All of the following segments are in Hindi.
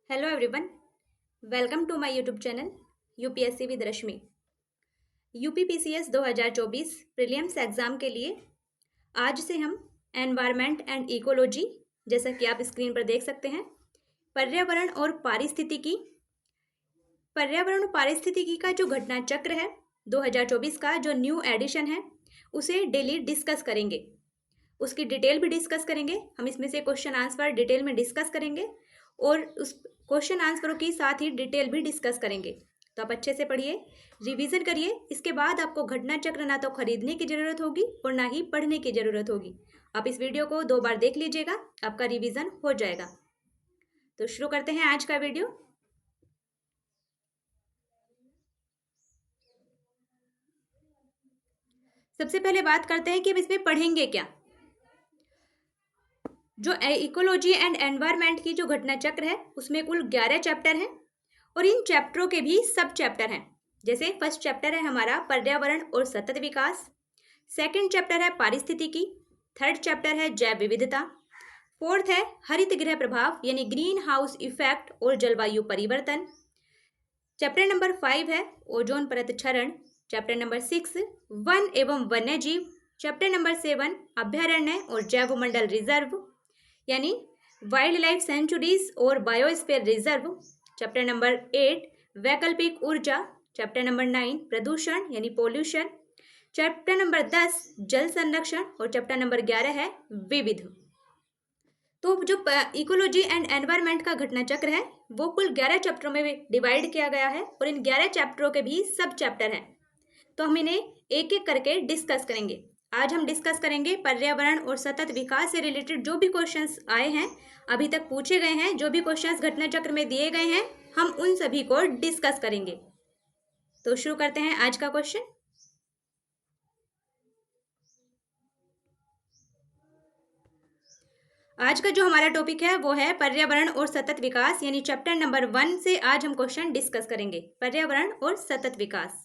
Hello everyone, welcome to my YouTube channel UPSC with Rashmi. UPPCS 2024 prelims exam के लिए आज से हम एनवायरनमेंट एंड इकोलॉजी, जैसा कि आप स्क्रीन पर देख सकते हैं, पर्यावरण और पारिस्थितिकी का जो घटना चक्र है 2024 का जो न्यू एडिशन है उसे डेली डिस्कस करेंगे। उसकी डिटेल भी डिस्कस करेंगे। हम इसमें से क्वेश्चन आंसर डिटेल में डिस्कस करेंगे और उस क्वेश्चन आंसरों की साथ ही डिटेल भी डिस्कस करेंगे। तो आप अच्छे से पढ़िए, रिवीजन करिए। इसके बाद आपको घटना चक्र ना तो खरीदने की ज़रूरत होगी और ना ही पढ़ने की ज़रूरत होगी। आप इस वीडियो को 2 बार देख लीजिएगा, आपका रिवीजन हो जाएगा। तो शुरू करते हैं आज का वीडियो। सबसे पहले बात करते हैं कि हम इसमें पढ़ेंगे क्या। जो इकोलॉजी एंड एनवायरनमेंट की जो घटना चक्र है उसमें कुल 11 चैप्टर हैं और इन चैप्टरों के भी सब चैप्टर हैं। जैसे फर्स्ट चैप्टर है हमारा पर्यावरण और सतत विकास, सेकंड चैप्टर है पारिस्थितिकी, थर्ड चैप्टर है जैव विविधता, फोर्थ है हरित गृह प्रभाव यानी ग्रीन हाउस इफेक्ट और जलवायु परिवर्तन, चैप्टर नंबर 5 है ओजोन परत क्षरण, चैप्टर नंबर 6 वन एवं वन्य जीव, चैप्टर नंबर 7 अभ्यारण्य और जैवमंडल रिजर्व यानी वाइल्ड लाइफ सेंचुरीज और बायोस्फीयर रिजर्व, चैप्टर नंबर 8 वैकल्पिक ऊर्जा, चैप्टर नंबर 9 प्रदूषण यानी पोल्यूशन, चैप्टर नंबर 10 जल संरक्षण और चैप्टर नंबर 11 है विविध। तो जो इकोलॉजी एंड एनवायरनमेंट का घटना चक्र है वो कुल 11 चैप्टरों में डिवाइड किया गया है और इन 11 चैप्टरों के भी सब चैप्टर हैं। तो हम इन्हें एक एक करके डिस्कस करेंगे। आज हम डिस्कस करेंगे पर्यावरण और सतत विकास से रिलेटेड जो भी क्वेश्चंस आए हैं, अभी तक पूछे गए हैं, जो भी क्वेश्चंस घटना चक्र में दिए गए हैं, हम उन सभी को डिस्कस करेंगे। तो शुरू करते हैं आज का क्वेश्चन। आज का जो हमारा टॉपिक है वो है पर्यावरण और सतत विकास यानी चैप्टर नंबर 1 से आज हम क्वेश्चन डिस्कस करेंगे, पर्यावरण और सतत विकास।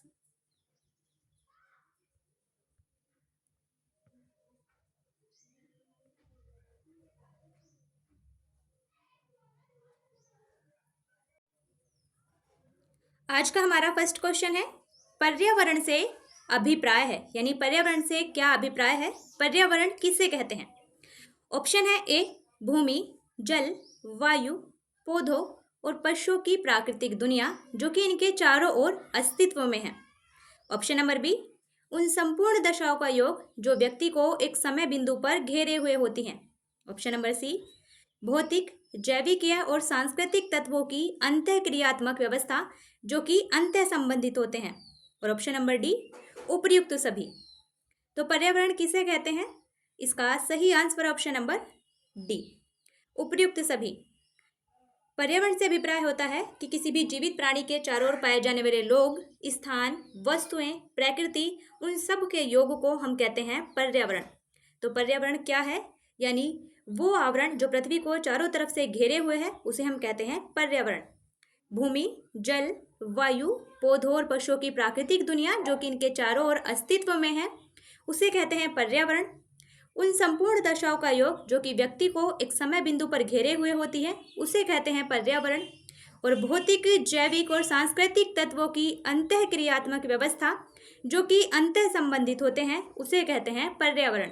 आज का हमारा फर्स्ट क्वेश्चन है पर्यावरण से अभिप्राय है यानी पर्यावरण से क्या अभिप्राय है, पर्यावरण किसे कहते हैं। ऑप्शन है ए भूमि, जल, वायु, पौधों और पशुओं की प्राकृतिक दुनिया जो कि इनके चारों ओर अस्तित्व में है। ऑप्शन नंबर बी उन संपूर्ण दशाओं का योग जो व्यक्ति को एक समय बिंदु पर घेरे हुए होती हैं। ऑप्शन नंबर सी भौतिक, जैविकीय और सांस्कृतिक तत्वों की अंतःक्रियात्मक व्यवस्था जो कि अंतः संबंधित होते हैं। और ऑप्शन नंबर डी उपर्युक्त सभी। तो पर्यावरण किसे कहते हैं, इसका सही आंसर ऑप्शन नंबर डी उपर्युक्त सभी। पर्यावरण से अभिप्राय होता है कि किसी भी जीवित प्राणी के चारों ओर पाए जाने वाले लोग, स्थान, वस्तुएं, प्रकृति, उन सब के योग को हम कहते हैं पर्यावरण। तो पर्यावरण क्या है, यानी वो आवरण जो पृथ्वी को चारों तरफ से घेरे हुए है उसे हम कहते हैं पर्यावरण। भूमि, जल, वायु, पौधों और पशुओं की प्राकृतिक दुनिया जो कि इनके चारों ओर अस्तित्व में है उसे कहते हैं पर्यावरण। उन संपूर्ण दशाओं का योग जो कि व्यक्ति को एक समय बिंदु पर घेरे हुए होती है उसे कहते हैं पर्यावरण। और भौतिक, जैविक और सांस्कृतिक तत्वों की अंतःक्रियात्मक व्यवस्था जो कि अंतः संबंधित होते हैं उसे कहते हैं पर्यावरण।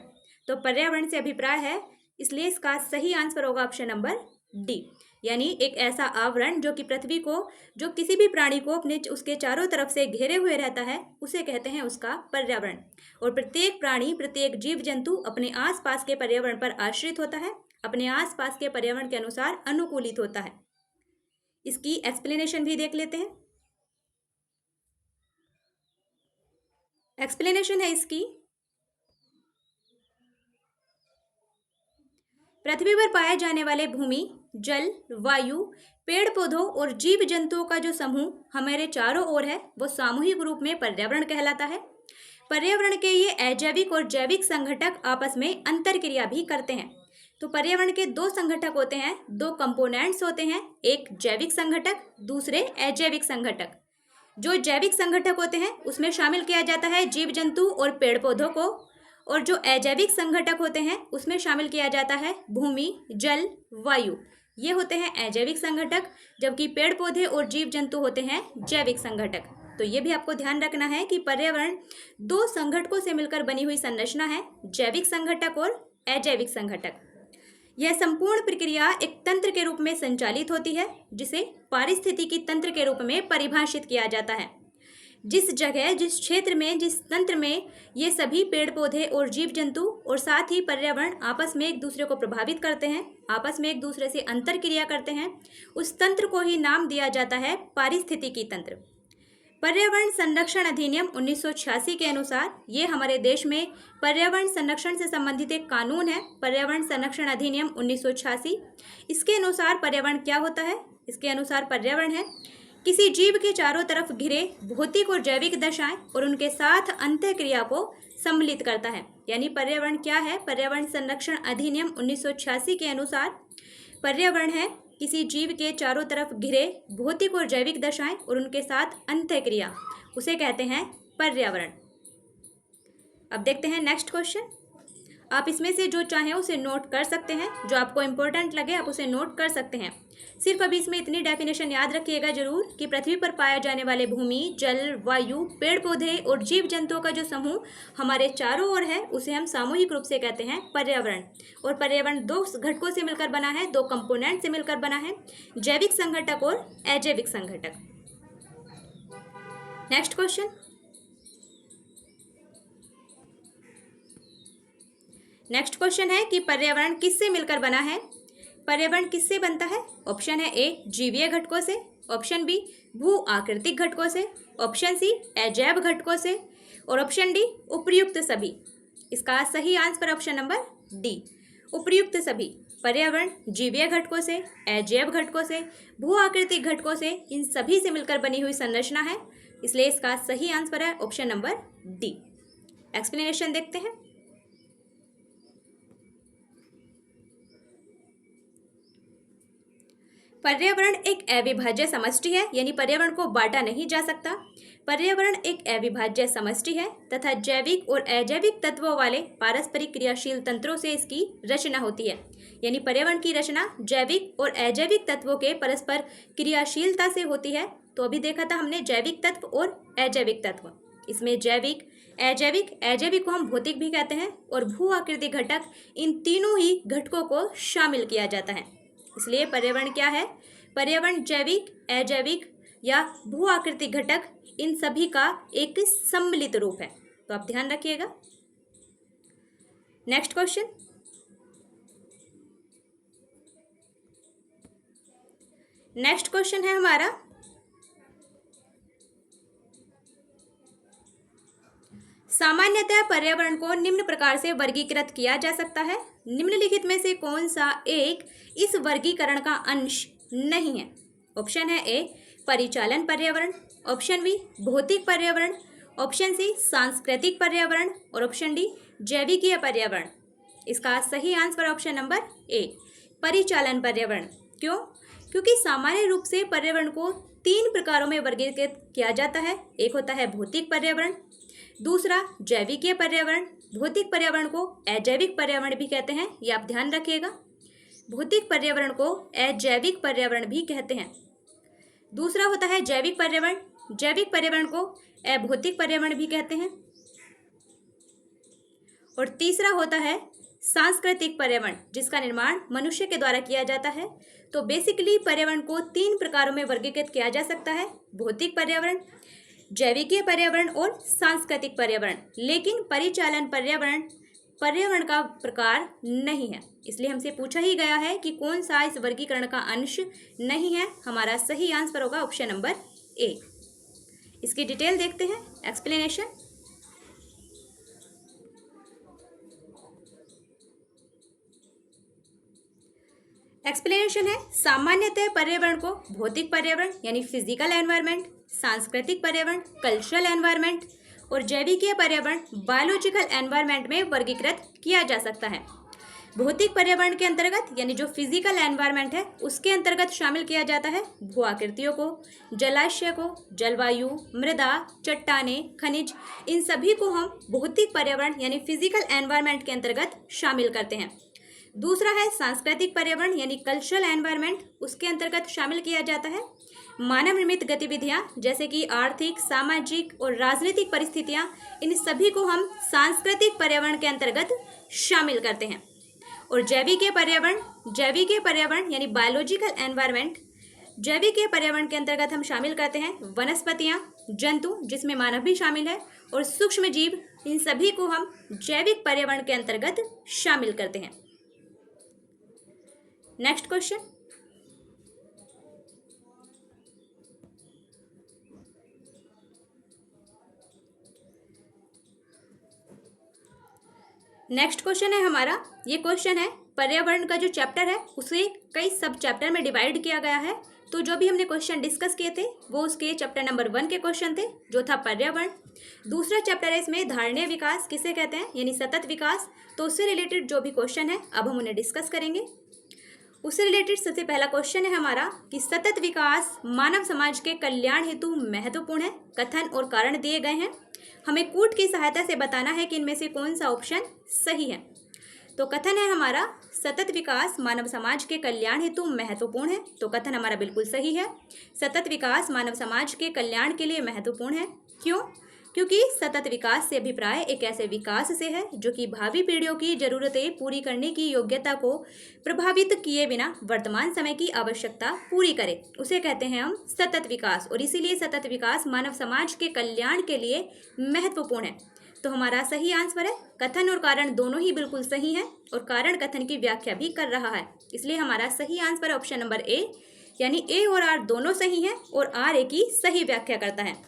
तो पर्यावरण से अभिप्राय है, इसलिए इसका सही आंसर होगा ऑप्शन नंबर डी, यानी एक ऐसा आवरण जो कि पृथ्वी को, जो किसी भी प्राणी को अपने उसके चारों तरफ से घेरे हुए रहता है उसे कहते हैं उसका पर्यावरण। और प्रत्येक प्राणी, प्रत्येक जीव जंतु अपने आसपास के पर्यावरण पर आश्रित होता है, अपने आसपास के पर्यावरण के अनुसार अनुकूलित होता है। इसकी एक्सप्लेनेशन भी देख लेते हैं। एक्सप्लेनेशन है इसकी, पृथ्वी पर पाए जाने वाले भूमि, जल, वायु, पेड़ पौधों और जीव जंतुओं का जो समूह हमारे चारों ओर है वो सामूहिक रूप में पर्यावरण कहलाता है। पर्यावरण के ये अजैविक और जैविक संघटक आपस में अंतरक्रिया भी करते हैं। तो पर्यावरण के 2 संघटक होते हैं, 2 कंपोनेंट्स होते हैं, एक जैविक संघटक, दूसरे अजैविक संघटक। जो जैविक संघटक होते हैं उसमें शामिल किया जाता है जीव जंतु और पेड़ पौधों को, और जो अजैविक संघटक होते हैं उसमें शामिल किया जाता है भूमि, जल, वायु। ये होते हैं अजैविक संघटक, जबकि पेड़ पौधे और जीव जंतु होते हैं जैविक संघटक। तो ये भी आपको ध्यान रखना है कि पर्यावरण दो संघटकों से मिलकर बनी हुई संरचना है, जैविक संघटक और अजैविक संघटक। यह संपूर्ण प्रक्रिया एक तंत्र के रूप में संचालित होती है, जिसे पारिस्थितिकी तंत्र के रूप में परिभाषित किया जाता है। जिस जगह, जिस क्षेत्र में, जिस तंत्र में ये सभी पेड़ पौधे और जीव जंतु और साथ ही पर्यावरण आपस में एक दूसरे को प्रभावित करते हैं, आपस में एक दूसरे से अंतर क्रिया करते हैं, उस तंत्र को ही नाम दिया जाता है पारिस्थितिकी तंत्र। पर्यावरण संरक्षण अधिनियम 1986 के अनुसार ये हमारे देश में पर्यावरण संरक्षण से संबंधित एक कानून है, पर्यावरण संरक्षण अधिनियम 1986। इसके अनुसार पर्यावरण क्या होता है? इसके अनुसार पर्यावरण है किसी जीव के चारों तरफ घिरे भौतिक और जैविक दशाएं और उनके साथ अंतःक्रिया को सम्मिलित करता है। यानी पर्यावरण क्या है? पर्यावरण संरक्षण अधिनियम 1986 के अनुसार पर्यावरण है किसी जीव के चारों तरफ घिरे भौतिक और जैविक दशाएं और उनके साथ अंतःक्रिया, उसे कहते हैं पर्यावरण। अब देखते हैं नेक्स्ट क्वेश्चन। आप इसमें से जो चाहें उसे नोट कर सकते हैं, जो आपको इंपॉर्टेंट लगे आप उसे नोट कर सकते हैं। सिर्फ अभी इसमें इतनी डेफिनेशन याद रखिएगा जरूर कि पृथ्वी पर पाया जाने वाले भूमि, जल, वायु, पेड़ पौधे और जीव जंतुओं का जो समूह हमारे चारों ओर है, उसे हम सामूहिक रूप से कहते हैं पर्यावरण। और पर्यावरण दो घटकों से मिलकर बना है, दो कंपोनेंट से मिलकर बना है, जैविक संघटक और अजैविक संघटक। Next question. नेक्स्ट क्वेश्चन है कि पर्यावरण किससे मिलकर बना है? पर्यावरण किससे बनता है? ऑप्शन है ए जीवीय घटकों से, ऑप्शन बी भू आकृतिक घटकों से, ऑप्शन सी अजैव घटकों से और ऑप्शन डी उपर्युक्त सभी। इसका सही आंसर ऑप्शन नंबर डी, उपर्युक्त सभी। पर्यावरण जीवीय घटकों से, अजैव घटकों से, भू आकृतिक घटकों से, इन सभी से मिलकर बनी हुई संरचना है, इसलिए इसका सही आंसर है ऑप्शन नंबर डी। एक्सप्लेनेशन देखते हैं। पर्यावरण एक अविभाज्य समष्टि है, यानी पर्यावरण को बांटा नहीं जा सकता। पर्यावरण एक अविभाज्य समष्टि है तथा जैविक और अजैविक तत्वों वाले पारस्परिक क्रियाशील तंत्रों से इसकी रचना होती है। यानी पर्यावरण की रचना जैविक और अजैविक तत्वों के परस्पर क्रियाशीलता से होती है। तो अभी देखा था हमने जैविक तत्व और अजैविक तत्व। इसमें जैविक, अजैविक, अजैविक को हम भौतिक भी कहते हैं, और भू आकृतिक घटक, इन तीनों ही घटकों को शामिल किया जाता है। इसलिए पर्यावरण क्या है? पर्यावरण जैविक, अजैविक या भू आकृतिक घटक, इन सभी का एक सम्मिलित रूप है। तो आप ध्यान रखिएगा। Next question. नेक्स्ट क्वेश्चन है हमारा, सामान्यतः पर्यावरण को निम्न प्रकार से वर्गीकृत किया जा सकता है। निम्नलिखित में से कौन सा एक इस वर्गीकरण का अंश नहीं है? ऑप्शन है ए परिचालन पर्यावरण, ऑप्शन बी भौतिक पर्यावरण, ऑप्शन सी सांस्कृतिक पर्यावरण और ऑप्शन डी जैविकीय पर्यावरण। इसका सही आंसर ऑप्शन नंबर ए परिचालन पर्यावरण। क्यों? क्योंकि सामान्य रूप से पर्यावरण को 3 प्रकारों में वर्गीकृत किया जाता है। एक होता है भौतिक पर्यावरण, दूसरा जैविकीय पर्यावरण, भौतिक पर्यावरण को अजैविक पर्यावरण भी कहते हैं, ये आप ध्यान रखिएगा। भौतिक पर्यावरण को अजैविक पर्यावरण भी कहते हैं। दूसरा होता है जैविक पर्यावरण, जैविक पर्यावरण को अभौतिक पर्यावरण भी कहते हैं। और तीसरा होता है सांस्कृतिक पर्यावरण, जिसका निर्माण मनुष्य के द्वारा किया जाता है। तो बेसिकली पर्यावरण को 3 प्रकारों में वर्गीकृत किया जा सकता है, भौतिक पर्यावरण, जैविकीय पर्यावरण और सांस्कृतिक पर्यावरण। लेकिन परिचालन पर्यावरण पर्यावरण का प्रकार नहीं है। इसलिए हमसे पूछा ही गया है कि कौन सा इस वर्गीकरण का अंश नहीं है। हमारा सही आंसर होगा ऑप्शन नंबर ए। इसकी डिटेल देखते हैं, एक्सप्लेनेशन। एक्सप्लेनेशन है, सामान्यतः पर्यावरण को भौतिक पर्यावरण यानी फिजिकल एनवायरनमेंट, सांस्कृतिक पर्यावरण कल्चरल एनवायरनमेंट और जैविकीय पर्यावरण बायोलॉजिकल एनवायरनमेंट में वर्गीकृत किया जा सकता है। भौतिक पर्यावरण के अंतर्गत यानी जो फिजिकल एनवायरनमेंट है उसके अंतर्गत शामिल किया जाता है भू आकृतियों को, जलाशय को, जलवायु, मृदा, चट्टाने, खनिज, इन सभी को हम भौतिक पर्यावरण यानी फिजिकल एनवायरनमेंट के अंतर्गत शामिल करते हैं। दूसरा है सांस्कृतिक पर्यावरण यानी कल्चरल एनवायरनमेंट, उसके अंतर्गत शामिल किया जाता है मानव निर्मित गतिविधियां जैसे कि आर्थिक, सामाजिक और राजनीतिक परिस्थितियां, इन सभी को हम सांस्कृतिक पर्यावरण के अंतर्गत शामिल करते हैं। और जैविकीय पर्यावरण यानी बायोलॉजिकल एनवायरनमेंट, जैविकीय पर्यावरण के अंतर्गत हम शामिल करते हैं वनस्पतियां, जंतु जिसमें मानव भी शामिल है, और सूक्ष्म जीव, इन सभी को हम जैविक पर्यावरण के अंतर्गत शामिल करते हैं। नेक्स्ट क्वेश्चन, है हमारा, ये क्वेश्चन है पर्यावरण का जो चैप्टर है उसे कई सब चैप्टर में डिवाइड किया गया है। तो जो भी हमने क्वेश्चन डिस्कस किए थे वो उसके चैप्टर नंबर 1 के क्वेश्चन थे, जो था पर्यावरण। दूसरा चैप्टर है इसमें धारणीय विकास किसे कहते हैं, यानी सतत विकास। तो उससे रिलेटेड जो भी क्वेश्चन है अब हम उन्हें डिस्कस करेंगे। उससे रिलेटेड सबसे पहला क्वेश्चन है हमारा कि सतत विकास मानव समाज के कल्याण हेतु महत्वपूर्ण है, कथन और कारण दिए गए हैं। हमें कूट की सहायता से बताना है कि इनमें से कौन सा ऑप्शन सही है। तो कथन है हमारा सतत विकास मानव समाज के कल्याण हेतु महत्वपूर्ण है, तो कथन हमारा बिल्कुल सही है। सतत विकास मानव समाज के कल्याण के लिए महत्वपूर्ण है। क्यों? क्योंकि सतत विकास से अभिप्राय एक ऐसे विकास से है जो कि भावी पीढ़ियों की जरूरतें पूरी करने की योग्यता को प्रभावित किए बिना वर्तमान समय की आवश्यकता पूरी करे, उसे कहते हैं हम सतत विकास। और इसीलिए सतत विकास मानव समाज के कल्याण के लिए महत्वपूर्ण है। तो हमारा सही आंसर है कथन और कारण दोनों ही बिल्कुल सही हैं, और कारण कथन की व्याख्या भी कर रहा है। इसलिए हमारा सही आंसर ऑप्शन नंबर ए, यानी ए और आर दोनों सही हैं और आर ए की सही व्याख्या करता है।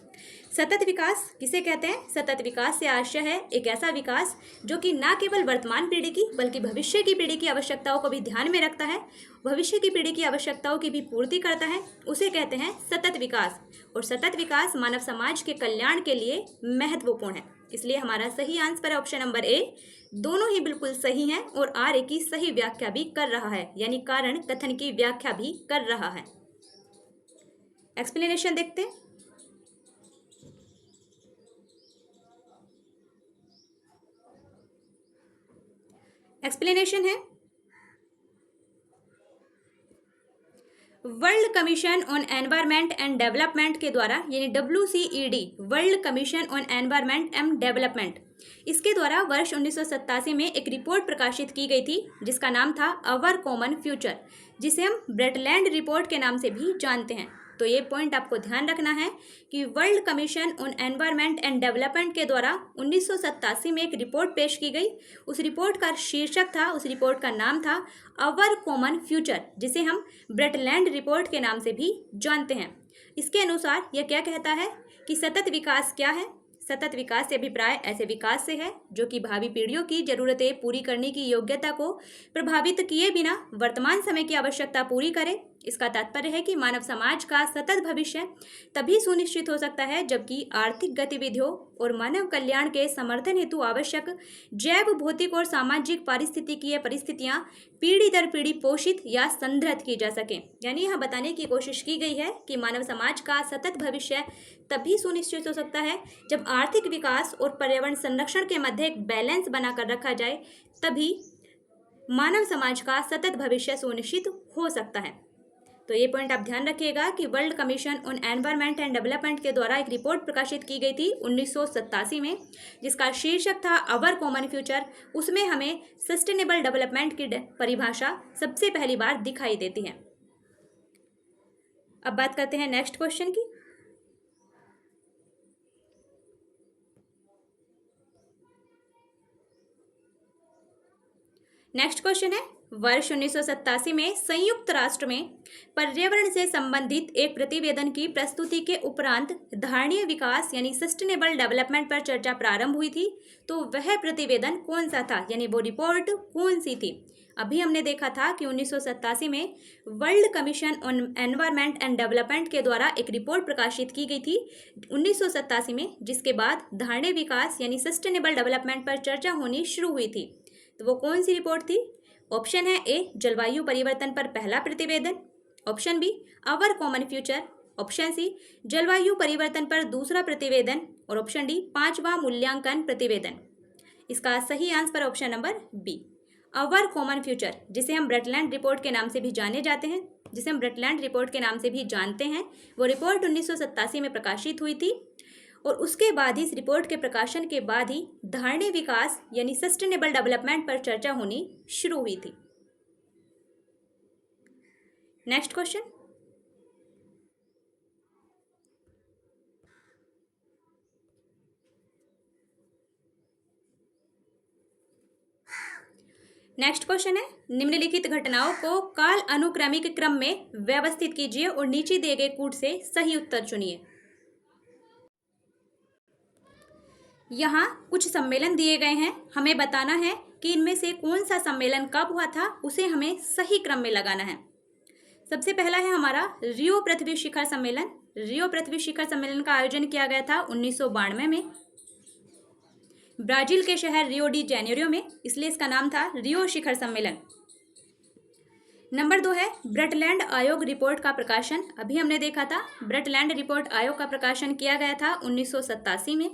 सतत विकास किसे कहते हैं? सतत विकास से आशय है एक ऐसा विकास जो कि न केवल वर्तमान पीढ़ी की बल्कि भविष्य की पीढ़ी की आवश्यकताओं को भी ध्यान में रखता है, भविष्य की पीढ़ी की आवश्यकताओं की भी पूर्ति करता है, उसे कहते हैं सतत विकास। और सतत विकास मानव समाज के कल्याण के लिए महत्वपूर्ण है। इसलिए हमारा सही आंसर है ऑप्शन नंबर ए, दोनों ही बिल्कुल सही हैं और आर ए की सही व्याख्या भी कर रहा है, यानी कारण कथन की व्याख्या भी कर रहा है। एक्सप्लेनेशन देखते हैं। एक्सप्लेनेशन है world commission on environment and development के द्वारा, यानी WCED, world commission on environment and development, इसके द्वारा वर्ष 1987 में एक रिपोर्ट प्रकाशित की गई थी जिसका नाम था अवर कॉमन फ्यूचर, जिसे हम ब्रेटलैंड रिपोर्ट के नाम से भी जानते हैं। तो ये पॉइंट आपको ध्यान रखना है कि world commission on environment and development के द्वारा 1987 में एक रिपोर्ट पेश की गई। उस रिपोर्ट का शीर्षक था, उस रिपोर्ट का नाम था अवर कॉमन फ्यूचर, जिसे हम ब्रेटलैंड रिपोर्ट के नाम से भी जानते हैं। इसके अनुसार यह क्या कहता है कि सतत विकास क्या है? सतत विकास से अभिप्राय ऐसे विकास से है जो कि भावी पीढ़ियों की जरूरतें पूरी करने की योग्यता को प्रभावित किए बिना वर्तमान समय की आवश्यकता पूरी करे। इसका तात्पर्य है कि मानव समाज का सतत भविष्य तभी सुनिश्चित हो सकता है जबकि आर्थिक गतिविधियों और मानव कल्याण के समर्थन हेतु आवश्यक जैव, भौतिक और सामाजिक पारिस्थितिकीय परिस्थितियां पीढ़ी दर पीढ़ी पोषित या संदृढ़ की जा सकें। यानी यह बताने की कोशिश की गई है कि मानव समाज का सतत भविष्य तभी सुनिश्चित हो सकता है जब आर्थिक विकास और पर्यावरण संरक्षण के मध्य एक बैलेंस बनाकर रखा जाए, तभी मानव समाज का सतत भविष्य सुनिश्चित हो सकता है। तो ये पॉइंट आप ध्यान रखिएगा कि world commission on environment and development के द्वारा एक रिपोर्ट प्रकाशित की गई थी 1987 में, जिसका शीर्षक था अवर कॉमन फ्यूचर। उसमें हमें सस्टेनेबल डेवलपमेंट की परिभाषा सबसे पहली बार दिखाई देती है। अब बात करते हैं नेक्स्ट क्वेश्चन की। नेक्स्ट क्वेश्चन है वर्ष 1987 में संयुक्त राष्ट्र में पर्यावरण से संबंधित एक प्रतिवेदन की प्रस्तुति के उपरांत धारणीय विकास यानी सस्टेनेबल डेवलपमेंट पर चर्चा प्रारंभ हुई थी। तो वह प्रतिवेदन कौन सा था, यानी वो रिपोर्ट कौन सी थी? अभी हमने देखा था कि 1987 में world commission on environment and development के द्वारा एक रिपोर्ट प्रकाशित की गई थी 1987 में, जिसके बाद धारणीय विकास यानी सस्टेनेबल डेवलपमेंट पर चर्चा होनी शुरू हुई थी। तो वो कौन सी रिपोर्ट थी? ऑप्शन है ए, जलवायु परिवर्तन पर पहला प्रतिवेदन, option B, our common future, option C, जलवायु परिवर्तन पर दूसरा प्रतिवेदन, और ऑप्शन डी, 5वां मूल्यांकन प्रतिवेदन। इसका सही answer option number B, our common future, जिसे हम ब्रटलैंड रिपोर्ट के नाम से भी जानते हैं, वो रिपोर्ट 1987 में प्रकाशित हुई थी और उसके बाद ही, इस रिपोर्ट के प्रकाशन के बाद ही धारणीय विकास यानी सस्टेनेबल डेवलपमेंट पर चर्चा होनी शुरू हुई थी। नेक्स्ट क्वेश्चन, है निम्नलिखित घटनाओं को काल अनुक्रमिक क्रम में व्यवस्थित कीजिए और नीचे दिए गए कूट से सही उत्तर चुनिए। यहाँ कुछ सम्मेलन दिए गए हैं, हमें बताना है कि इनमें से कौन सा सम्मेलन कब हुआ था, उसे हमें सही क्रम में लगाना है। सबसे पहला है हमारा रियो पृथ्वी शिखर सम्मेलन। रियो पृथ्वी शिखर सम्मेलन का आयोजन किया गया था 1992 में ब्राजील के शहर रियो डी जेनेरियो में, इसलिए इसका नाम था रियो शिखर सम्मेलन। नंबर 2 है ब्रटलैंड आयोग रिपोर्ट का प्रकाशन। अभी हमने देखा था ब्रटलैंड रिपोर्ट आयोग का प्रकाशन किया गया था 1987 में।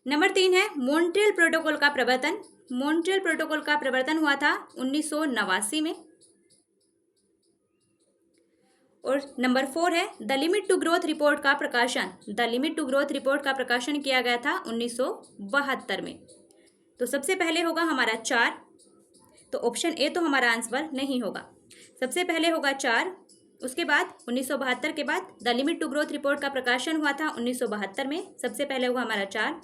नंबर 3 है मॉन्ट्रियल प्रोटोकॉल का प्रवर्तन। मॉन्ट्रियल प्रोटोकॉल का प्रवर्तन हुआ था 1989 में। और नंबर 4 है the limit to growth report का प्रकाशन। The limit to growth report का प्रकाशन किया गया था 1972 में। तो सबसे पहले होगा हमारा 4, तो ऑप्शन ए तो हमारा आंसर नहीं होगा। सबसे पहले होगा 4, उसके बाद 1972 के बाद the limit to growth report का प्रकाशन हुआ था 1972 में, सबसे पहले होगा हमारा 4।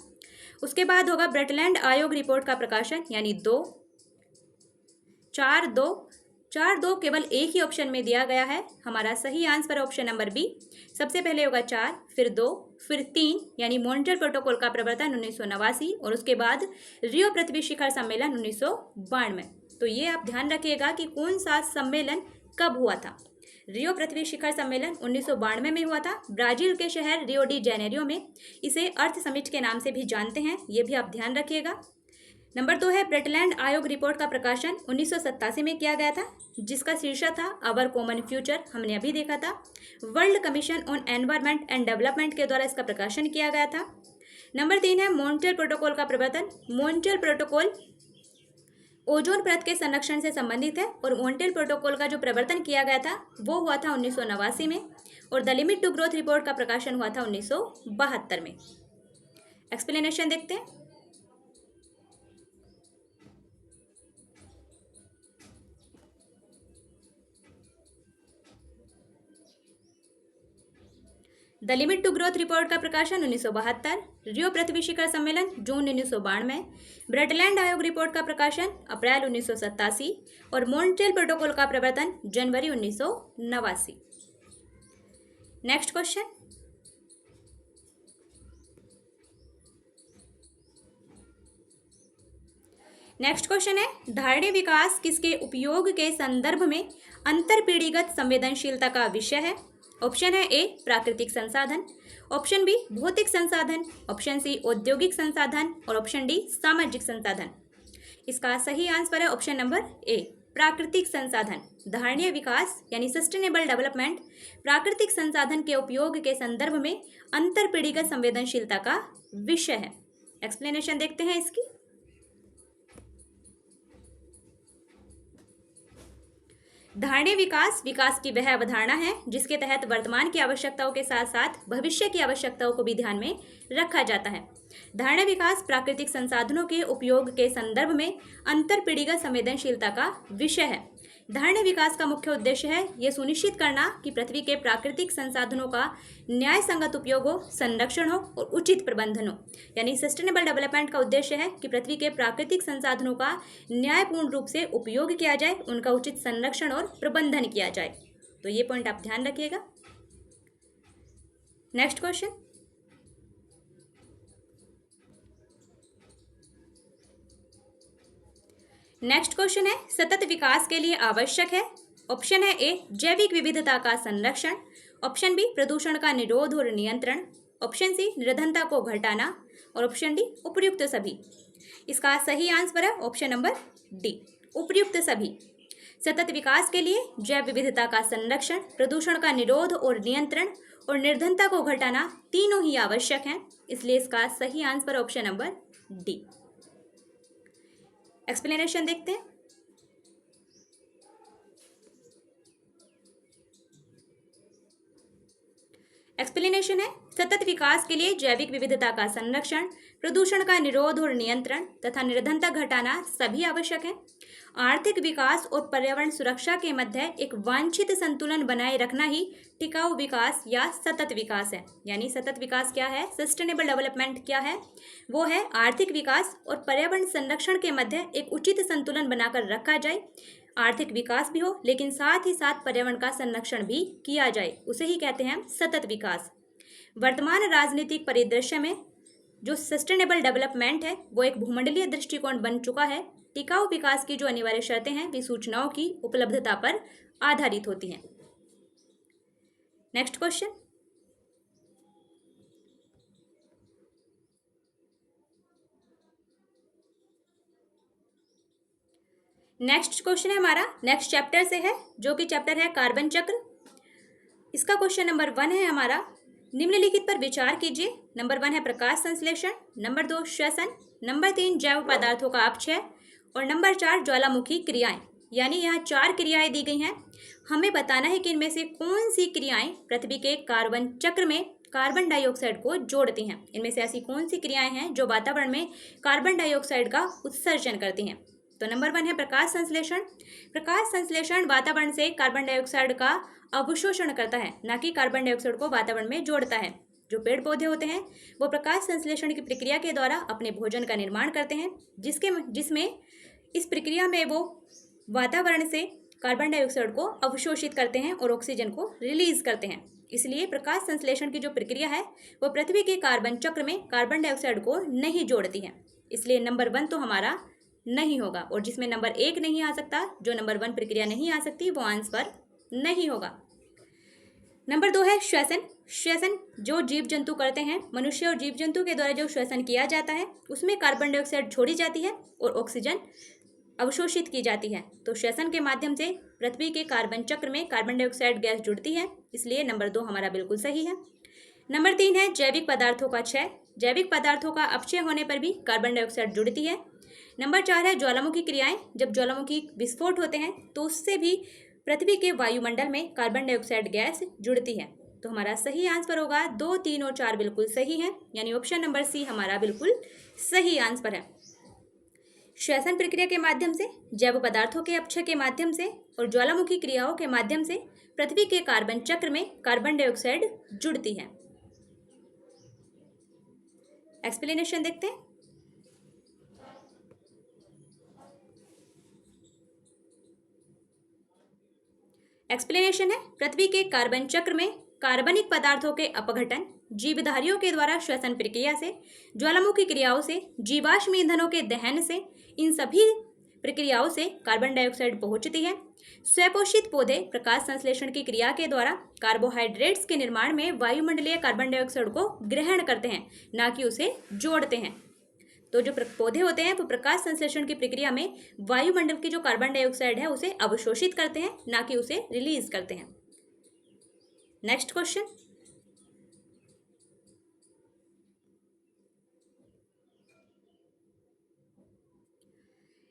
उसके बाद होगा ब्रटलैंड आयोग रिपोर्ट का प्रकाशन यानी 2, 4 2 केवल एक ही ऑप्शन में दिया गया है। हमारा सही आंसर है ऑप्शन नंबर बी। सबसे पहले होगा 4, फिर 2, फिर 3 यानी मॉन्ट्रियल प्रोटोकॉल का प्रवर्तन 1989 और उसके बाद रियो पृथ्वी शिखर सम्मेलन 1992। तो ये आप ध्यान रखिएगा कि कौन सा सम्मेलन कब हुआ था। रियो पृथ्वी शिखर सम्मेलन 1992 में हुआ था ब्राजील के शहर रियो डी जेनेरियो में। इसे अर्थ समिट के नाम से भी जानते हैं, ये भी आप ध्यान रखिएगा। नंबर 2 है ब्रटलैंड आयोग रिपोर्ट का प्रकाशन 1987 में किया गया था, जिसका शीर्षक था अवर कॉमन फ्यूचर। हमने अभी देखा था world commission on environment and development के द्वारा इसका प्रकाशन किया गया था। नंबर 3 है मॉन्ट्रियल प्रोटोकॉल का प्रवर्तन। मॉन्ट्रियल प्रोटोकॉल ओजोन परत के संरक्षण से संबंधित है और मॉन्ट्रियल प्रोटोकॉल का जो प्रवर्तन किया गया था वो हुआ था 1989 में और the limit to growth report का प्रकाशन हुआ था 1972 में। एक्सप्लेनेशन देखते हैं। The limit to growth report का प्रकाशन 1972, रियो पृथ्वी शिखर सम्मेलन जून 1992, ब्रटलैंड आयोग रिपोर्ट का प्रकाशन अप्रैल 1987 और मॉन्ट्रियल प्रोटोकॉल का प्रवर्तन जनवरी 1989। नेक्स्ट क्वेश्चन, है धारणीय विकास किसके उपयोग के संदर्भ में अंतरपीढ़ीगत संवेदनशीलता का विषय है। ऑप्शन है ए प्राकृतिक संसाधन, ऑप्शन बी भौतिक संसाधन, ऑप्शन सी औद्योगिक संसाधन और ऑप्शन डी सामाजिक संसाधन। इसका सही आंसर है ऑप्शन नंबर ए प्राकृतिक संसाधन। धारणीय विकास यानी सस्टेनेबल डेवलपमेंट प्राकृतिक संसाधन के उपयोग के संदर्भ में अंतरपीढ़ीगत संवेदनशीलता का विषय है। एक्सप्लेनेशन देखते हैं इसकी। धारणीय विकास विकास की वह अवधारणा है जिसके तहत वर्तमान की आवश्यकताओं के साथ साथ भविष्य की आवश्यकताओं को भी ध्यान में रखा जाता है। धारणीय विकास प्राकृतिक संसाधनों के उपयोग के संदर्भ में अंतरपीढ़ीगत संवेदनशीलता का विषय है। धारणीय विकास का मुख्य उद्देश्य है यह सुनिश्चित करना कि पृथ्वी के प्राकृतिक संसाधनों का न्याय संगत उपयोग हो, संरक्षण हो और उचित प्रबंधन हो। यानी सस्टेनेबल डेवलपमेंट का उद्देश्य है कि पृथ्वी के प्राकृतिक संसाधनों का न्यायपूर्ण रूप से उपयोग किया जाए, उनका उचित संरक्षण और प्रबंधन किया जाए। तो ये पॉइंट आप ध्यान रखिएगा। नेक्स्ट क्वेश्चन, है सतत विकास के लिए आवश्यक है। ऑप्शन है ए जैविक विविधता का संरक्षण, ऑप्शन बी प्रदूषण का निरोध और नियंत्रण, ऑप्शन सी निर्धनता को घटाना और ऑप्शन डी उपर्युक्त सभी। इसका सही आंसर है ऑप्शन नंबर डी उपर्युक्त सभी। सतत विकास के लिए जैव विविधता का संरक्षण, प्रदूषण का निरोध और नियंत्रण और निर्धनता को घटाना तीनों ही आवश्यक हैं, इसलिए इसका सही answer option number D. Explanation देखते हैं। एक्सप्लेनेशन है, सतत विकास के लिए जैविक विविधता का संरक्षण, प्रदूषण का निरोध और नियंत्रण तथा निर्धनता घटाना सभी आवश्यक है। आर्थिक विकास और पर्यावरण सुरक्षा के मध्य एक वांछित संतुलन बनाए रखना ही टिकाऊ विकास या सतत विकास है। यानी सतत विकास क्या है, सस्टेनेबल डेवलपमेंट क्या है, वो है आर्थिक विकास और पर्यावरण संरक्षण के मध्य एक उचित संतुलन बनाकर रखा जाए। आर्थिक विकास भी हो लेकिन साथ ही साथ पर्यावरण का संरक्षण भी किया जाए, उसे ही कहते हैं हम सतत विकास। वर्तमान राजनीतिक परिदृश्य में जो सस्टेनेबल डेवलपमेंट है वो एक भूमंडलीय दृष्टिकोण बन चुका है। टिकाऊ विकास की जो अनिवार्य शर्तें हैं वे सूचनाओं की उपलब्धता पर आधारित होती हैं। नेक्स्ट क्वेश्चन, नेक्स्ट क्वेश्चन है हमारा नेक्स्ट चैप्टर से है, जो कि चैप्टर है कार्बन चक्र। इसका क्वेश्चन नंबर 1 है हमारा, निम्नलिखित पर विचार कीजिए। नंबर 1 है प्रकाश संश्लेषण, नंबर 2 श्वसन, नंबर 3 जैव पदार्थों का अपक्षय और नंबर 4 ज्वालामुखी क्रियाएं। यानी यहाँ 4 क्रियाएं दी गई हैं। हमें बताना है कि इनमें से कौन सी क्रियाएं पृथ्वी के कार्बन चक्र में कार्बन डाइऑक्साइड को जोड़ती हैं। इनमें से ऐसी कौन सी क्रियाएं हैं जो वातावरण में कार्बन डाइऑक्साइड का उत्सर्जन करती हैं। तो नंबर 1 है प्रकाश संश्लेषण। प्रकाश संश्लेषण वातावरण से कार्बन डाइऑक्साइड का अवशोषण करता है, ना कि कार्बन डाइऑक्साइड को वातावरण में जोड़ता है। जो पेड़ पौधे होते हैं वो प्रकाश संश्लेषण की प्रक्रिया के द्वारा अपने भोजन का निर्माण करते हैं, जिसमें इस प्रक्रिया में वो वातावरण से कार्बन डाइऑक्साइड को अवशोषित करते हैं और ऑक्सीजन को रिलीज करते हैं। इसलिए प्रकाश संश्लेषण की जो प्रक्रिया है वो पृथ्वी के कार्बन चक्र में कार्बन डाइऑक्साइड को नहीं जोड़ती है। इसलिए नंबर 1 तो हमारा नहीं होगा, और जिसमें नंबर 1 नहीं आ सकता, जो नंबर 1 प्रक्रिया नहीं आ सकती, वो आंसर नहीं होगा। नंबर 2 है श्वसन। श्वसन जो जीव जंतु करते हैं, मनुष्य और जीव जंतु के द्वारा जो श्वसन किया जाता है उसमें कार्बन डाइऑक्साइड छोड़ी जाती है और ऑक्सीजन अवशोषित की जाती है। तो श्वसन के माध्यम से पृथ्वी के कार्बन चक्र में कार्बन डाइऑक्साइड गैस जुड़ती है, इसलिए नंबर 2 हमारा बिल्कुल सही है। नंबर 3 है जैविक पदार्थों का क्षय। जैविक पदार्थों का अपक्षय होने पर भी कार्बन डाइऑक्साइड जुड़ती है। नंबर 4 है ज्वालामुखी क्रियाएं। जब ज्वालामुखी विस्फोट होते हैं तो उससे भी पृथ्वी के वायुमंडल में कार्बन डाइऑक्साइड गैस जुड़ती है। तो हमारा सही आंसर होगा 2, 3 और 4 बिल्कुल सही है, यानी ऑप्शन नंबर सी हमारा बिल्कुल सही आंसर है। श्वसन प्रक्रिया के माध्यम से, जैव पदार्थों के अपक्षय के माध्यम से और ज्वालामुखी क्रियाओं के माध्यम से पृथ्वी के कार्बन चक्र में कार्बन डाइऑक्साइड जुड़ती है। एक्सप्लेनेशन देखते हैं। एक्सप्लेनेशन है, पृथ्वी के कार्बन चक्र में कार्बनिक पदार्थों के अपघटन, जीवधारियों के द्वारा श्वसन प्रक्रिया से, ज्वालामुखी क्रियाओं से, जीवाश्म ईंधनों के दहन से, इन सभी प्रक्रियाओं से कार्बन डाइऑक्साइड पहुंचती है। स्वपोषित पौधे प्रकाश संश्लेषण की क्रिया के द्वारा कार्बोहाइड्रेट्स के निर्माण में वायुमंडलीय कार्बन डाइऑक्साइड को ग्रहण करते हैं, ना कि उसे जोड़ते हैं। तो जो पौधे होते हैं वो प्रकाश संश्लेषण की प्रक्रिया में वायुमंडल की जो कार्बन डाइऑक्साइड है उसे अवशोषित करते हैं, ना कि उसे रिलीज करते हैं। नेक्स्ट क्वेश्चन,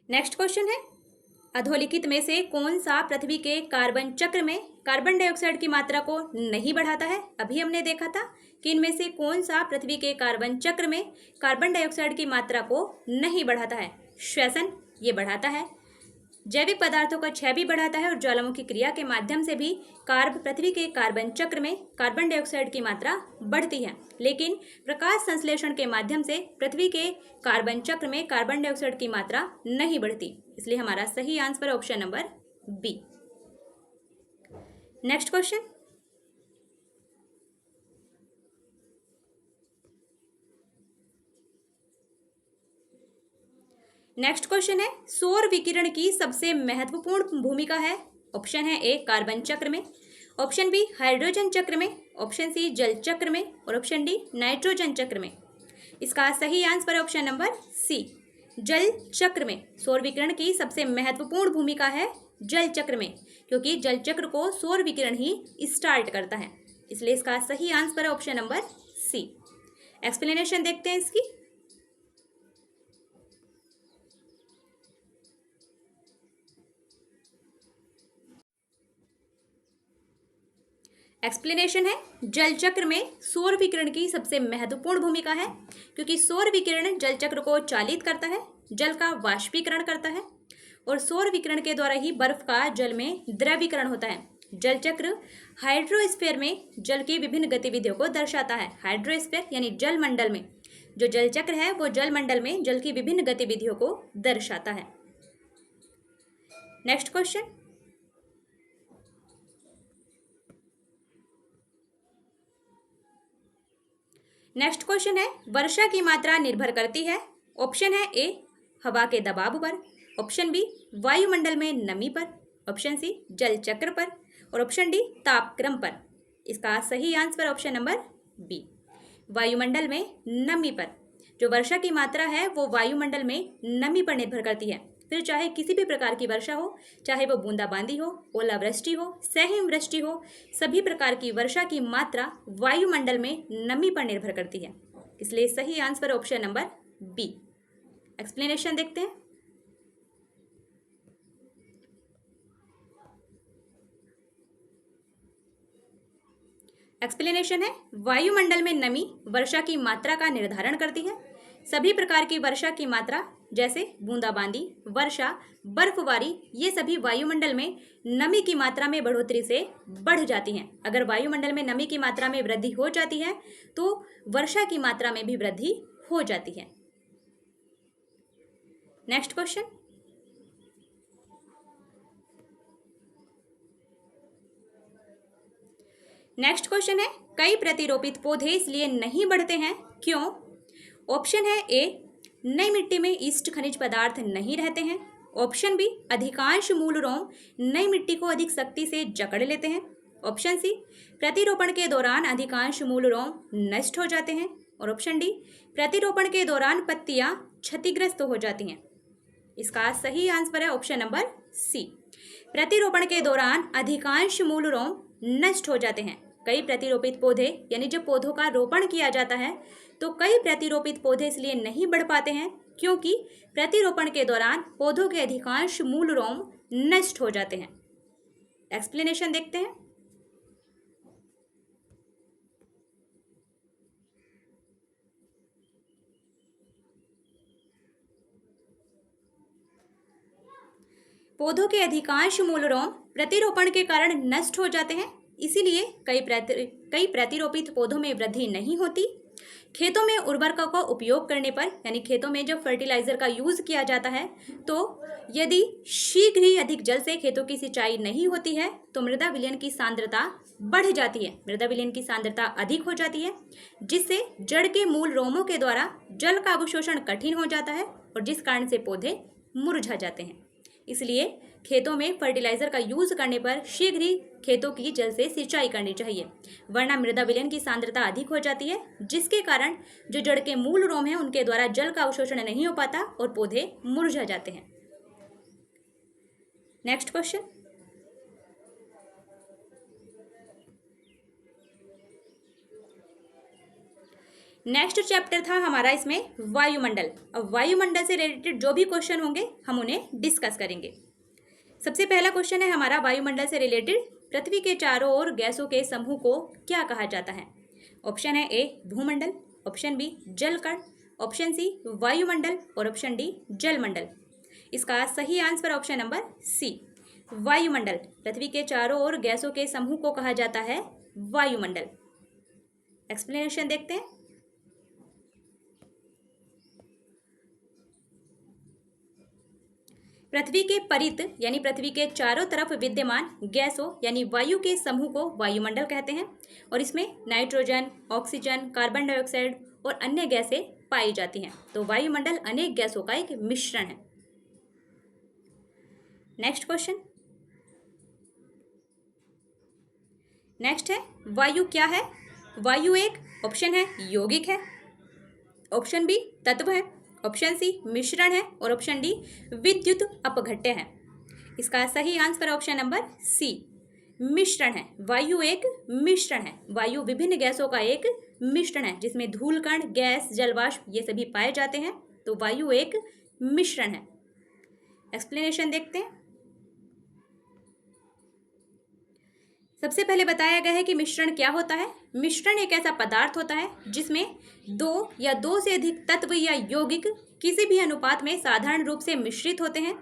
नेक्स्ट क्वेश्चन है, अधोलिखित में से कौन सा पृथ्वी के कार्बन चक्र में कार्बन डाइऑक्साइड की मात्रा को नहीं बढ़ाता है। अभी हमने देखा था कि इनमें से कौन सा पृथ्वी के कार्बन चक्र में कार्बन डाइऑक्साइड की मात्रा को नहीं बढ़ाता है। श्वसन ये बढ़ाता है, जैविक पदार्थों का क्षय भी बढ़ाता है और ज्वालामुखी क्रिया के माध्यम से भी पृथ्वी के कार्बन चक्र में कार्बन डाइऑक्साइड की मात्रा बढ़ती है। लेकिन प्रकाश संश्लेषण के माध्यम से पृथ्वी के कार्बन चक्र में कार्बन डाइऑक्साइड की मात्रा नहीं बढ़ती, इसलिए हमारा सही answer option number B. Next question, next question है, सौर विकिरण की सबसे महत्वपूर्ण भूमिका है। ऑप्शन है ए कार्बन चक्र में, ऑप्शन बी हाइड्रोजन चक्र में, ऑप्शन सी जल चक्र में और ऑप्शन डी नाइट्रोजन चक्र में। इसका सही आंसर ऑप्शन नंबर सी, जल चक्र में सौर विकिरण की सबसे महत्वपूर्ण भूमिका है जल चक्र में, क्योंकि जल चक्र को सौर विकिरण ही स्टार्ट करता है, इसलिए इसका सही आंसर है ऑप्शन नंबर सी। एक्सप्लेनेशन देखते हैं इसकी। एक्सप्लेनेशन है, जल चक्र में सौर विकिरण की सबसे महत्वपूर्ण भूमिका है, क्योंकि सौर विकिरण जल चक्र को चालित करता है, जल का वाष्पीकरण करता है और सौर विकिरण के द्वारा ही बर्फ का जल में द्रवीकरण होता है। जल चक्र हाइड्रोस्फीयर में जल की विभिन्न गतिविधियों को दर्शाता है। हाइड्रोस्फीयर यानी जल मंडल में जो जल चक्र है वो जल मंडल में जल की विभिन्न गतिविधियों को दर्शाता है। नेक्स्ट क्वेश्चन, है वर्षा की मात्रा निर्भर करती है। ऑप्शन है ए हवा के दबाव पर, ऑप्शन बी वायुमंडल में नमी पर, ऑप्शन सी जल चक्र पर और ऑप्शन डी तापक्रम पर। इसका सही आंसर ऑप्शन नंबर बी, वायुमंडल में नमी पर। जो वर्षा की मात्रा है वो वायुमंडल में नमी पर निर्भर करती है। फिर चाहे किसी भी प्रकार की वर्षा हो, चाहे वो बूंदाबांदी हो, ओलावृष्टि हो, सहिम वृष्टि हो, सभी प्रकार की वर्षा की मात्रा वायुमंडल में नमी पर निर्भर करती है। इसलिए सही answer option number B. Explanation देखते हैं। एक्सप्लेनेशन है, वायुमंडल में नमी वर्षा की मात्रा का निर्धारण करती है। सभी प्रकार की वर्षा की मात्रा जैसे बूंदाबांदी, वर्षा, बर्फबारी, ये सभी वायुमंडल में नमी की मात्रा में बढ़ोतरी से बढ़ जाती हैं। अगर वायुमंडल में नमी की मात्रा में वृद्धि हो जाती है तो वर्षा की मात्रा में भी वृद्धि हो जाती है। नेक्स्ट क्वेश्चन, है कई प्रतिरोपित पौधे इसलिए नहीं बढ़ते हैं, क्यों? ऑप्शन है ए नई मिट्टी में ईस्ट खनिज पदार्थ नहीं रहते हैं, ऑप्शन बी अधिकांश मूल रोम नई मिट्टी को अधिक सख्ती से जकड़ लेते हैं, ऑप्शन सी प्रतिरोपण के दौरान अधिकांश मूल रोम नष्ट हो जाते हैं और ऑप्शन डी प्रतिरोपण के दौरान पत्तियां क्षतिग्रस्त हो जाती हैं। इसका सही आंसर है ऑप्शन नंबर सी, प्रतिरोपण के दौरान अधिकांश मूल रोम नष्ट हो जाते हैं। कई प्रतिरोपित पौधे यानी जब पौधों का रोपण किया जाता है तो कई प्रतिरोपित पौधे इसलिए नहीं बढ़ पाते हैं क्योंकि प्रतिरोपण के दौरान पौधों के अधिकांश मूल रोम नष्ट हो जाते हैं। एक्सप्लेनेशन देखते हैं। पौधों के अधिकांश मूल रोम प्रतिरोपण के कारण नष्ट हो जाते हैं, इसीलिए कई प्रतिरोपित पौधों में वृद्धि नहीं होती। खेतों में उर्वरकों का उपयोग करने पर यानी खेतों में जब फर्टिलाइजर का यूज किया जाता है तो यदि शीघ्र ही अधिक जल से खेतों की सिंचाई नहीं होती है तो मृदा विलयन की सांद्रता बढ़ जाती है, मृदा विलयन की सांद्रता अधिक हो जाती है, जिससे जड़ के मूल रोमों के द्वारा जल का अवशोषण कठिन हो जाता है और जिस कारण से पौधे मुरझा जाते हैं। इसलिए खेतों में फर्टिलाइजर का यूज करने पर शीघ्र ही खेतों की जल से सिंचाई करनी चाहिए, वरना मृदा विलयन की सांद्रता अधिक हो जाती है, जिसके कारण जो जड़ के मूल रोम हैं उनके द्वारा जल का अवशोषण नहीं हो पाता और पौधे मुरझा जाते हैं। नेक्स्ट क्वेश्चन, नेक्स्ट चैप्टर था हमारा इसमें वायुमंडल। अब वायुमंडल से रिलेटेड जो भी क्वेश्चन होंगे हम उन्हें डिस्कस करेंगे। सबसे पहला क्वेश्चन है हमारा वायुमंडल से रिलेटेड, पृथ्वी के चारों ओर गैसों के समूह को क्या कहा जाता है? ऑप्शन है ए भूमंडल, ऑप्शन बी जलकण, ऑप्शन सी वायुमंडल और ऑप्शन डी जलमंडल। इसका सही आंसर ऑप्शन नंबर सी, वायुमंडल। पृथ्वी के चारों ओर गैसों के समूह को कहा जाता है वायुमंडल। एक्सप्लेनेशन देखते हैं। पृथ्वी के परित यानी पृथ्वी के चारों तरफ विद्यमान गैसों यानी वायु के समूह को वायुमंडल कहते हैं और इसमें नाइट्रोजन, ऑक्सीजन, कार्बन डाइऑक्साइड और अन्य गैसें पाई जाती हैं। तो वायुमंडल अनेक गैसों का एक मिश्रण है। नेक्स्ट क्वेश्चन, नेक्स्ट है वायु क्या है? वायु एक ऑप्शन है यौगिक है, ऑप्शन बी तत्व है, ऑप्शन सी मिश्रण है और ऑप्शन डी विद्युत अपघट्य है। इसका सही आंसर ऑप्शन नंबर सी, मिश्रण है। वायु एक मिश्रण है। वायु विभिन्न गैसों का एक मिश्रण है जिसमें धूलकण, गैस, जलवाष्प ये सभी पाए जाते हैं। तो वायु एक मिश्रण है। एक्सप्लेनेशन देखते हैं। सबसे पहले बताया गया है कि मिश्रण क्या होता है। मिश्रण एक ऐसा पदार्थ होता है जिसमें दो या दो से अधिक तत्व या यौगिक किसी भी अनुपात में साधारण रूप से मिश्रित होते हैं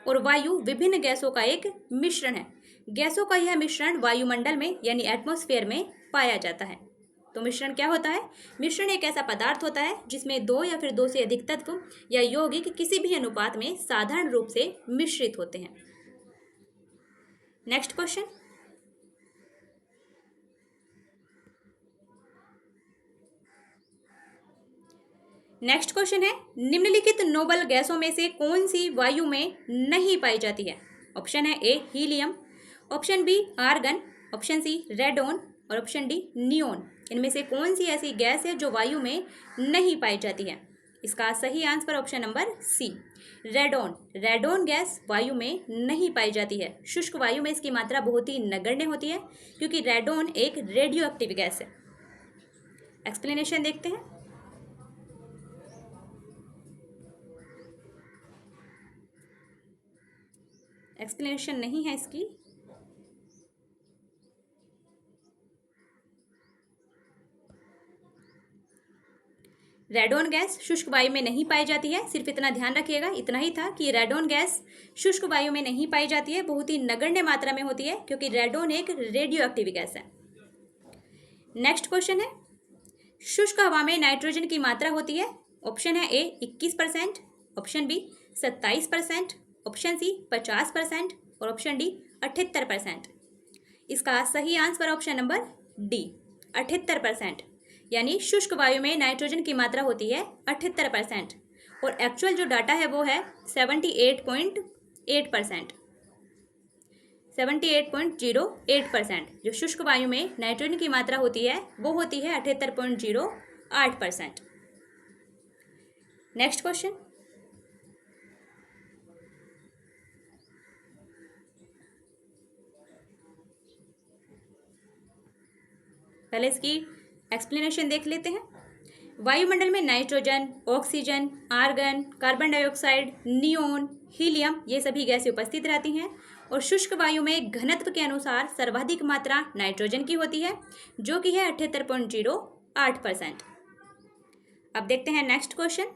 और वायु विभिन्न गैसों का एक मिश्रण है। गैसों का यह मिश्रण वायुमंडल में यानी एटमॉस्फेयर में पाया जाता है। तो मिश्रण क्या होता है? मिश्रण एक ऐसा पदार्थ होता है जिसमें दो या फिर दो से अधिक तत्व या यौगिक किसी भी अनुपात में साधारण रूप से मिश्रित होते हैं। Next question. नेक्स्ट क्वेश्चन है, निम्नलिखित नोबल गैसों में से कौन सी वायु में नहीं पाई जाती है? ऑप्शन है A helium, option B argon, option C radon और ऑप्शन डी नियोन। इनमें से कौन सी ऐसी गैस है जो वायु में नहीं पाई जाती है? इसका सही answer option number C radon. Radon gas वायु में नहीं पाई जाती है। शुष्क वायु में इसकी मात्रा बहुत ही नगण्य होती है क्योंकि रेडोन एक रेडियो एक्टिव गैस है। एक्सप्लेनेशन देखते हैं। एक्सप्लेनेशन नहीं है इसकी। रेडोन गैस शुष्क वायु में नहीं पाई जाती है। सिर्फ इतना ध्यान रखिएगा, इतना ही था कि रेडोन गैस शुष्क वायु में नहीं पाई जाती है, बहुत ही नगण्य मात्रा में होती है क्योंकि रेडोन एक रेडियो एक्टिव गैस है। नेक्स्ट क्वेश्चन है, शुष्क हवा में नाइट्रोजन की मात्रा होती है। ऑप्शन है ए 21%, ऑप्शन बी 27%, ऑप्शन सी 50% और ऑप्शन डी 78%। इसका सही आंसर ऑप्शन नंबर डी 78%। यानी शुष्क वायु में नाइट्रोजन की मात्रा होती है 78% और एक्चुअल जो डाटा है वो है 78.8%। 78.08%। जो शुष्क वायु में नाइट्रोजन की मात्रा होती है वो होती है 78.08%। Next question. पहले इसकी एक्सप्लेनेशन देख लेते हैं। वायुमंडल में nitrogen, oxygen, argon, carbon dioxide, neon, helium ये सभी गैसें उपस्थित रहती हैं और शुष्क वायु में घनत्व के अनुसार सर्वाधिक मात्रा नाइट्रोजन की होती है जो कि है 78.08%। अब देखते हैं नेक्स्ट क्वेश्चन।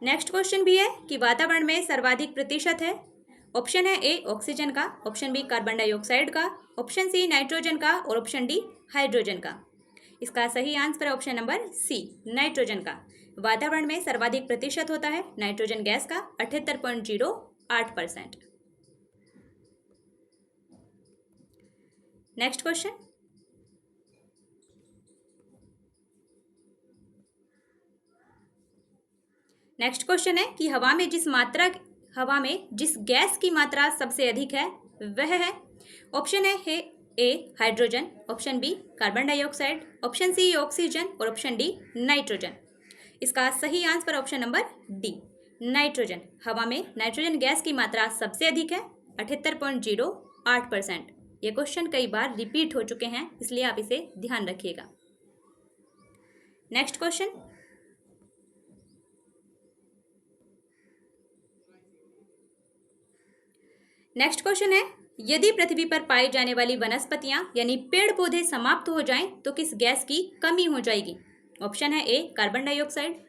नेक्स्ट क्वेश्चन भी है कि वातावरण में सर्वाधिक प्रतिशत है। ऑप्शन है ए ऑक्सीजन का, ऑप्शन बी कार्बन डाइऑक्साइड का, ऑप्शन सी नाइट्रोजन का और ऑप्शन डी हाइड्रोजन का। इसका सही आंसर है ऑप्शन नंबर सी नाइट्रोजन का। वातावरण में सर्वाधिक प्रतिशत होता है नाइट्रोजन गैस का 78.08%। Next question. नेक्स्ट क्वेश्चन है कि हवा में जिस गैस की मात्रा सबसे अधिक है वह है। ऑप्शन है A hydrogen, option B carbon dioxide, option C oxygen और ऑप्शन डी नाइट्रोजन। इसका सही answer option number D nitrogen. हवा में नाइट्रोजन गैस की मात्रा सबसे अधिक है 78.08%। ये क्वेश्चन कई बार रिपीट हो चुके हैं इसलिए आप इसे ध्यान रखिएगा। Next question. नेक्स्ट क्वेश्चन है, यदि पृथ्वी पर पाई जाने वाली वनस्पतियां यानी पेड़ पौधे समाप्त हो जाएं तो किस गैस की कमी हो जाएगी? ऑप्शन है ए कार्बन डाइऑक्साइड,